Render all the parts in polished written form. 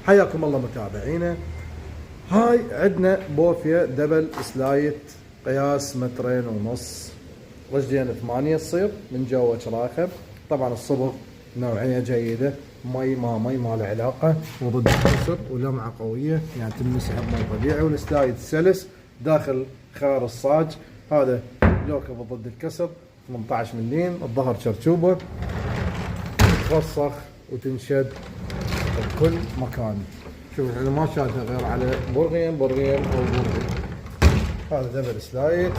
حياكم الله متابعينا. هاي عندنا بوفية دبل سلايت قياس 2.5 متر، رجلين 8 تصير من جوا شراخة. طبعا الصبغ نوعية جيدة، مي ما له علاقة، وضد الكسر ولمعة قوية يعني تلمسها بمي طبيعي، والسلايد سلس داخل خيار الصاج. هذا لوكب ضد الكسر 18 مليم، الظهر شرشوبة تتفسخ وتنشد بكل مكان. شوف احنا ما شادها غير على برغيم او برغي. هذا دبل سلايد.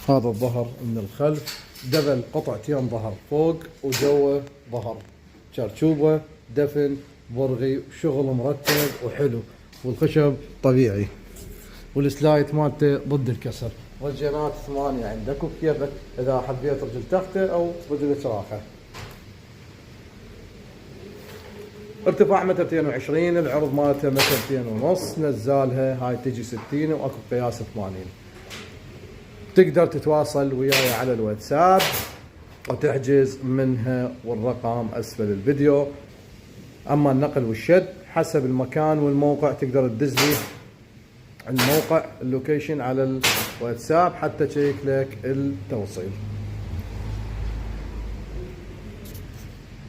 هذا الظهر من الخلف، دبل قطعتين ظهر فوق وجوه ظهر شرشوبة دفن برغي، شغل مرتب وحلو، والخشب طبيعي، والسلايد مالته ضد الكسر. رجينات 8 عندك وكيفك، اذا حبيت رجل تخته او رجل شراخه. ارتفاع 1.220 متر، العرض مالته 2.5 متر، نزالها هاي تجي 60 واكو قياس 80. تقدر تتواصل وياي على الواتساب وتحجز منها، والرقم اسفل الفيديو. اما النقل والشد حسب المكان والموقع تقدر تدز لي الموقع اللوكيشن على الواتساب حتى تشيك لك التوصيل.